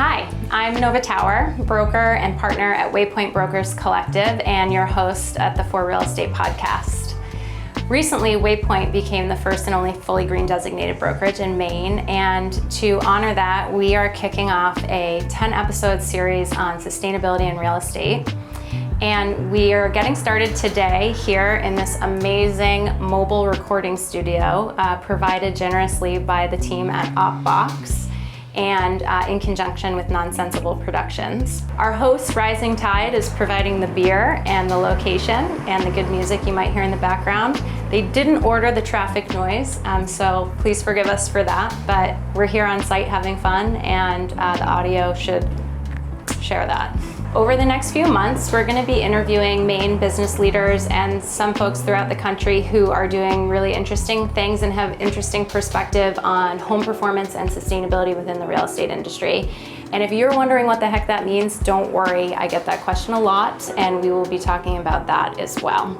Hi, I'm Nova Tower, broker and partner at Waypoint Brokers Collective and your host at the For Real Estate podcast. Recently, Waypoint became the first and only fully green designated brokerage in Maine, and to honor that, we are kicking off a 10-episode series on sustainability in real estate. And we are getting started today here in this amazing mobile recording studio provided generously by the team at OpBox and in conjunction with Nonsensible Productions. Our host, Rising Tide, is providing the beer and the location and the good music you might hear in the background. They didn't order the traffic noise, so please forgive us for that, but we're here on site having fun, and the audio should share that. Over the next few months, we're going to be interviewing Maine business leaders and some folks throughout the country who are doing really interesting things and have interesting perspective on home performance and sustainability within the real estate industry. And if you're wondering what the heck that means, don't worry. I get that question a lot, and we will be talking about that as well.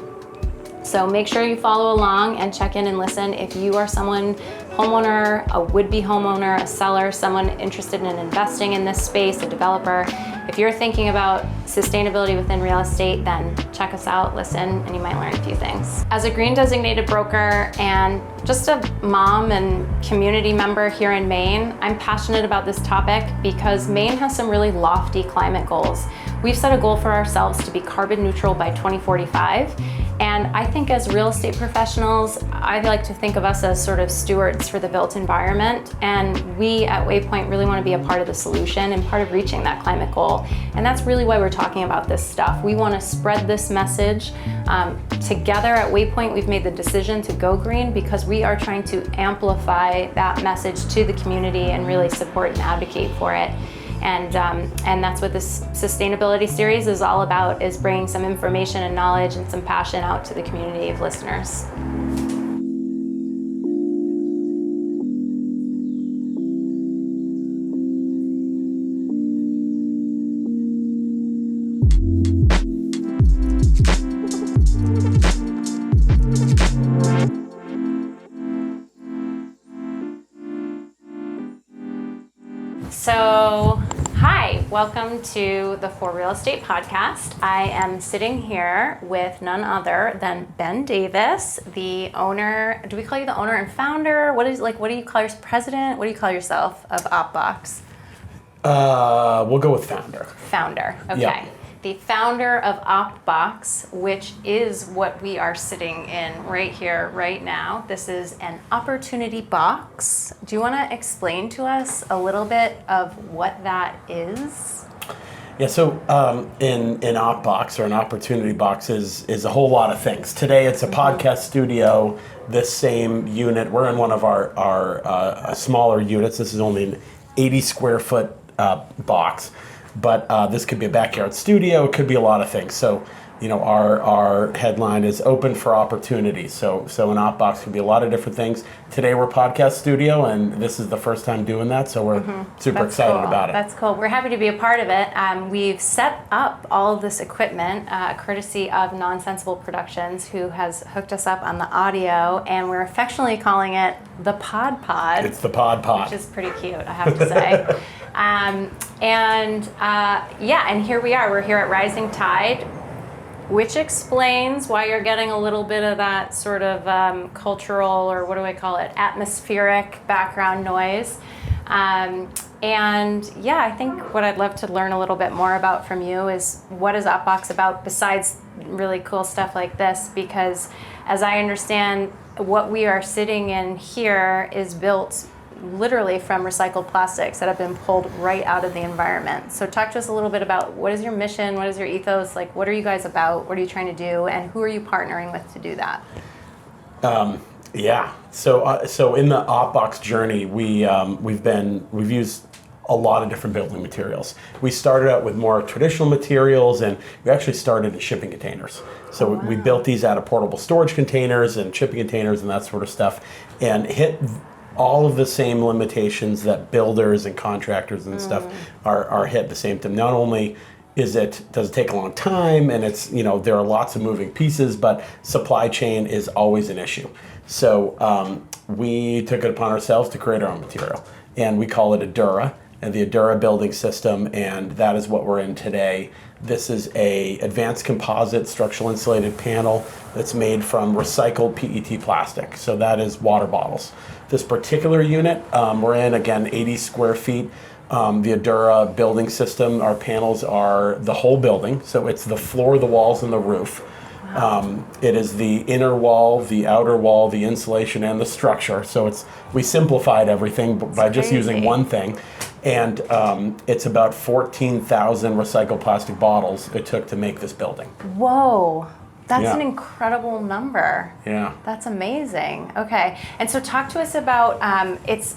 So make sure you follow along and check in and listen if you are someone, homeowner, a would-be homeowner, a seller, someone interested in investing in this space, a developer. If you're thinking about sustainability within real estate, then check us out, listen, and you might learn a few things. As a green designated broker and just a mom and community member here in Maine, I'm passionate about this topic because Maine has some really lofty climate goals. We've set a goal for ourselves to be carbon neutral by 2045. And I think as real estate professionals, I like to think of us as sort of stewards for the built environment. And we at Waypoint really want to be a part of the solution and part of reaching that climate goal. And that's really why we're talking about this stuff. We want to spread this message. Together at Waypoint, we've made the decision to go green because we are trying to amplify that message to the community and really support and advocate for it. And that's what this sustainability series is all about, is bringing some information and knowledge and some passion out to the community of listeners. So, hi, welcome to the For Real Estate podcast. I am sitting here with none other than Ben Davis, the owner. Do we call you the owner and founder? What do you call yourself? President? What do you call yourself of OpBox? We'll go with founder. Founder, okay. Yeah. The founder of OpBox, which is what we are sitting in right here, right now. This is an opportunity box. Do you want to explain to us a little bit of what that is? Yeah, so in OpBox, or an opportunity box, is a whole lot of things. Today it's a podcast studio. This same unit, we're in one of our smaller units. This is only an 80 square foot box. But this could be a backyard studio. It could be a lot of things. So, our headline is open for opportunity. So an OpBox could be a lot of different things. Today we're podcast studio, and this is the first time doing that. So we're super excited about it. That's cool. We're happy to be a part of it. We've set up all of this equipment courtesy of Nonsensible Productions, who has hooked us up on the audio, and we're affectionately calling it the Pod. It's the Pod. Which is pretty cute, I have to say. And here we are. We're here at Rising Tide, which explains why you're getting a little bit of that sort of cultural, or what do I call it, atmospheric background noise. I think what I'd love to learn a little bit more about from you is, what is OpBox about besides really cool stuff like this? Because as I understand, what we are sitting in here is built literally from recycled plastics that have been pulled right out of the environment. So talk to us a little bit about, what is your mission, what is your ethos, what are you guys about, what are you trying to do, and who are you partnering with to do that? So in the OpBox journey, we've used a lot of different building materials. We started out with more traditional materials, and we actually started in shipping containers. So we built these out of portable storage containers and shipping containers and that sort of stuff, and hit all of the same limitations that builders and contractors and stuff are hit the same time. Not only does it take a long time, and it's, there are lots of moving pieces, but supply chain is always an issue. So we took it upon ourselves to create our own material, and we call it EDURA. and the EDURA building system, and that is what we're in today. This is a advanced composite structural insulated panel that's made from recycled PET plastic. So that is water bottles. This particular unit, we're in, again, 80 square feet. The EDURA building system, our panels are the whole building. So it's the floor, the walls, and the roof. It is the inner wall, the outer wall, the insulation, and the structure. So we simplified everything by just using one thing. And it's about 14,000 recycled plastic bottles it took to make this building. Whoa, that's an incredible number. Yeah. That's amazing. Okay, and so talk to us about, it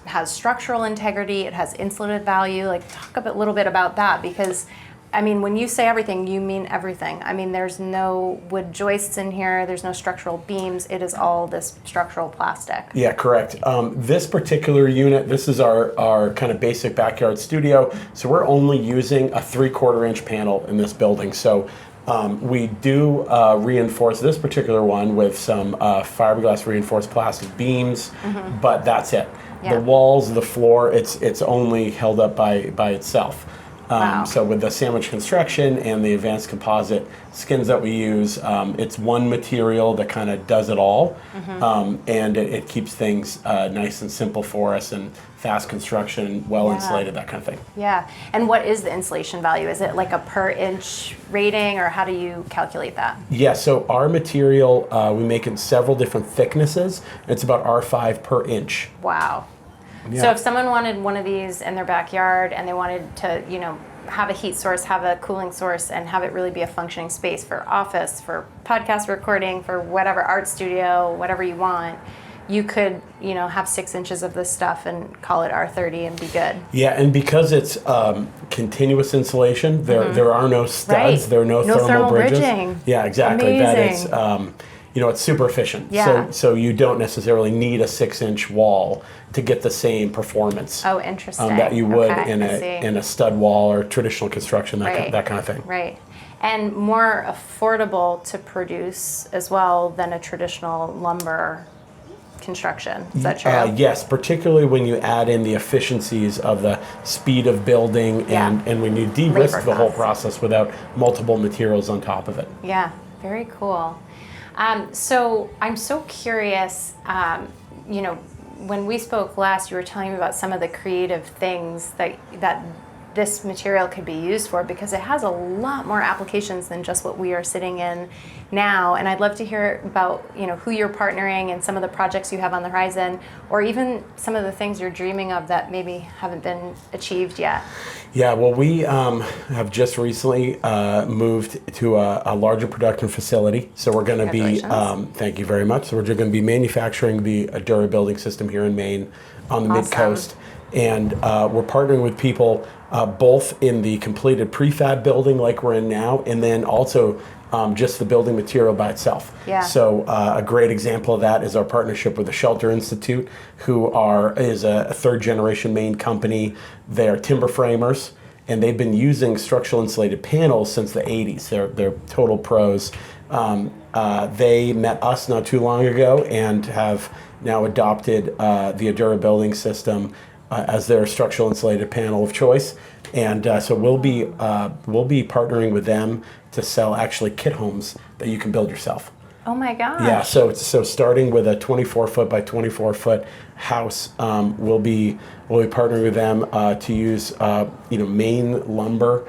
has structural integrity, it has insulated value. Like, talk a little bit about that, because I mean, when you say everything, you mean everything. I mean, there's no wood joists in here, there's no structural beams, it is all this structural plastic. Yeah, correct. This particular unit, this is our kind of basic backyard studio, so we're only using a 3/4 inch panel in this building. So we do reinforce this particular one with some fiberglass reinforced plastic beams, but that's it. Yeah. The walls, the floor, it's only held up by itself. Wow. So with the sandwich construction and the advanced composite skins that we use, it's one material that kind of does it all, and it keeps things nice and simple for us, and fast construction, well insulated, that kind of thing. Yeah, and what is the insulation value? Is it like a per inch rating, or how do you calculate that? Yeah, so our material, we make in several different thicknesses. It's about R5 per inch. Wow. Yeah. So if someone wanted one of these in their backyard and they wanted to, have a heat source, have a cooling source, and have it really be a functioning space for office, for podcast recording, for whatever, art studio, whatever you want, you could, have 6 inches of this stuff and call it R30 and be good. Yeah, and because it's continuous insulation, there are no studs, there are no thermal bridges. Bridging. Yeah, exactly. Amazing. That is, it's super efficient. Yeah. So you don't necessarily need a 6-inch wall to get the same performance. Oh, interesting. That you would Okay, in a stud wall or traditional construction, Right. that kind of thing. Right. And more affordable to produce as well than a traditional lumber construction. Is that true? Yes, particularly when you add in the efficiencies of the speed of building and when you de-risk Labor the whole costs. process without multiple materials on top of it. Yeah, very cool. So I'm so curious, when we spoke last, you were telling me about some of the creative things that this material could be used for, because it has a lot more applications than just what we are sitting in now. And I'd love to hear about, who you're partnering and some of the projects you have on the horizon, or even some of the things you're dreaming of that maybe haven't been achieved yet. Yeah, well, we have just recently moved to a larger production facility. So we're going to be, thank you very much. So we're going to be manufacturing the EDURA building system here in Maine on the mid-coast. And we're partnering with people both in the completed prefab building like we're in now, and then also just the building material by itself. Yeah. So a great example of that is our partnership with the Shelter Institute, who is a third-generation Maine company. They're timber framers, and they've been using structural insulated panels since the 80s. They're total pros. They met us not too long ago and have now adopted the EDURA building system as their structural insulated panel of choice, and so we'll be partnering with them to sell actually kit homes that you can build yourself. Oh my gosh. Yeah, so starting with a 24-foot by 24-foot house, we'll be partnering with them to use Maine lumber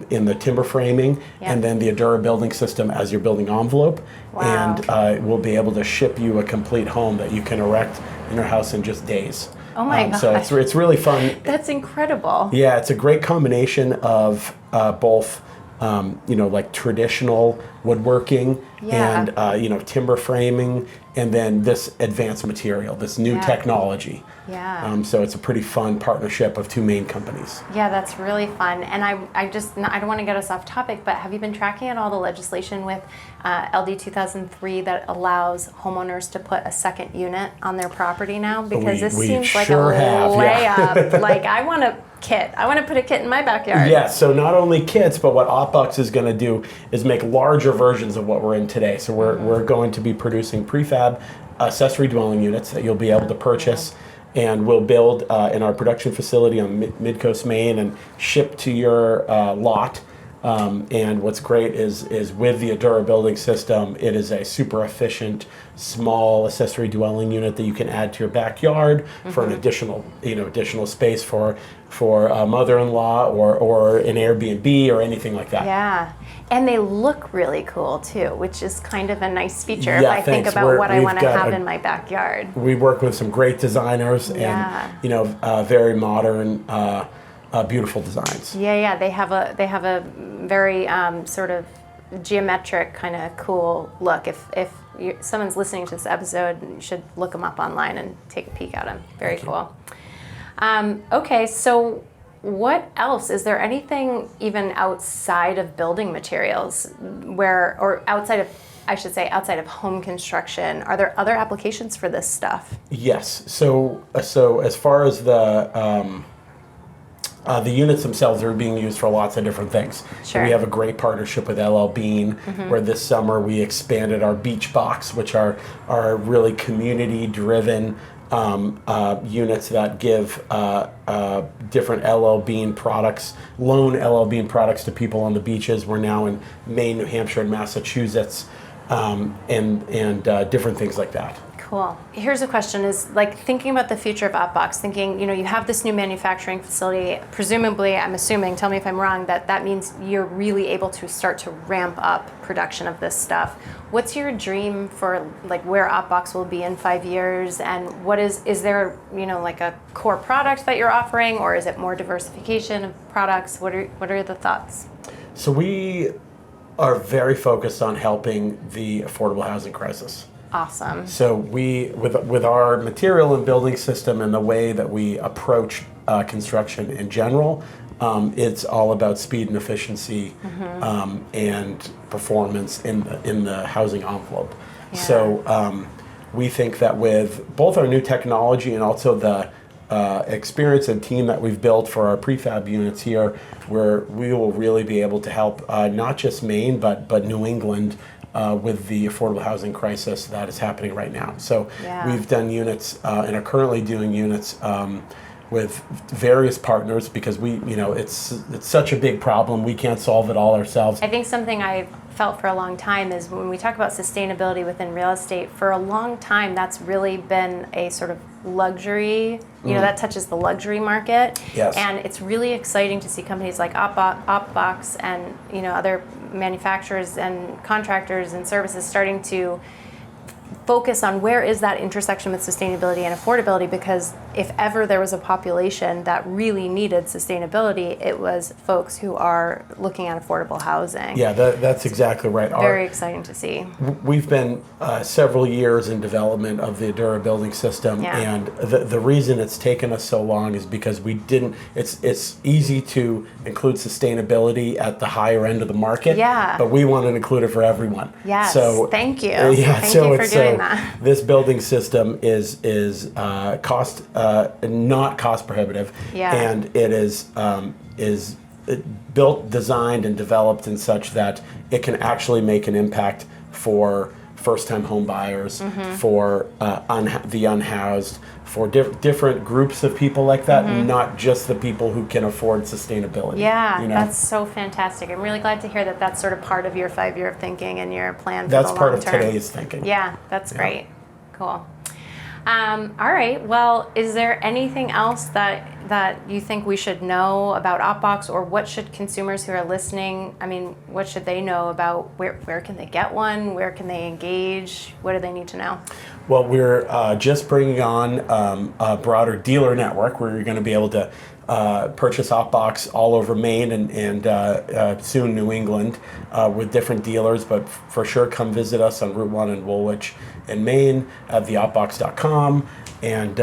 in the timber framing, and then the EDURA building system as your building envelope. Wow. And we'll be able to ship you a complete home that you can erect in your house in just days. Oh my gosh. So it's really fun. That's incredible. Yeah, it's a great combination of both like traditional woodworking and timber framing, and then this advanced material, this new technology. Yeah. So it's a pretty fun partnership of two Maine companies. Yeah, that's really fun. And I don't want to get us off topic, but have you been tracking at all the legislation with LD 2003 that allows homeowners to put a second unit on their property now? Because this seems like a layup. Like, I want a kit. I want to put a kit in my backyard. Yeah, so not only kits, but what OpBox is going to do is make larger versions of what we're in today. So we're going to be producing prefab accessory dwelling units that you'll be able to purchase. and we'll build in our production facility on Midcoast, Maine, and ship to your lot. And what's great is with the EDURA building system, it is a super efficient, small accessory dwelling unit that you can add to your backyard for an additional space for a mother-in-law or an Airbnb or anything like that. Yeah. And they look really cool too, which is kind of a nice feature Yeah, if I think about what I want to have in my backyard. We work with some great designers and very modern, beautiful designs. Yeah. They have a very sort of geometric kind of cool look. If someone's listening to this episode, you should look them up online and take a peek at them. Very cool. Okay, so what else? Is there anything even outside of building materials outside of home construction? Are there other applications for this stuff? Yes. So as far as the units themselves are being used for lots of different things. Sure. We have a great partnership with LL Bean, where this summer we expanded our beach box, which are really community-driven units that give different LL Bean products, loan LL Bean products to people on the beaches. We're now in Maine, New Hampshire, and Massachusetts, and different things like that. Cool. Here's a question: is like thinking about the future of OpBox, thinking, you have this new manufacturing facility, presumably, I'm assuming, tell me if I'm wrong, that means you're really able to start to ramp up production of this stuff. What's your dream for like where OpBox will be in 5 years, and is there, like a core product that you're offering, or is it more diversification of products? What are the thoughts? So we are very focused on helping the affordable housing crisis. Awesome. So we, with our material and building system and the way that we approach construction in general, it's all about speed and efficiency and performance in the housing envelope. Yeah. So we think that with both our new technology and also the experience and team that we've built for our prefab units here, where we will really be able to help not just Maine but New England with the affordable housing crisis that is happening right now. So we've done units and are currently doing units with various partners because it's such a big problem. We can't solve it all ourselves. I think something I've felt for a long time is when we talk about sustainability within real estate, for a long time that's really been a sort of luxury, that touches the luxury market. Yes. And it's really exciting to see companies like OpBox and other manufacturers and contractors and services starting to focus on where is that intersection with sustainability and affordability, because if ever there was a population that really needed sustainability, it was folks who are looking at affordable housing. Yeah, that's exactly right. Very exciting to see. We've been several years in development of the EDURA building system, and the reason it's taken us so long is because we didn't, it's easy to include sustainability at the higher end of the market, but we want to include it for everyone. Yes, so, thank you. Thank you for doing that. This building system is not cost prohibitive, and it is built, designed, and developed in such that it can actually make an impact for first-time home buyers, for the unhoused, for different groups of people like that, not just the people who can afford sustainability. Yeah, that's so fantastic. I'm really glad to hear that that's sort of part of your 5-year thinking and your plan for that's the long part of term. today's thinking. Yeah, that's great. Cool. All right. Well, is there anything else that you think we should know about OpBox, or what should consumers who are listening, what should they know about where can they get one? Where can they engage? What do they need to know? Well, we're just bringing on a broader dealer network where you're going to be able to purchase OpBox all over Maine and soon New England with different dealers, but for sure come visit us on Route 1 in Woolwich in Maine at theopbox.com, and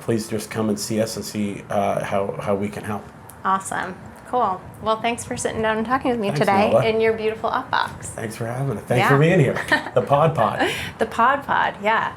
please just come and see us and see how we can help. Awesome. Cool. Well, thanks for sitting down and talking with me today Nola. in your beautiful OpBox. Thanks for having it. Thanks for being here. The Pod. The Pod, yeah.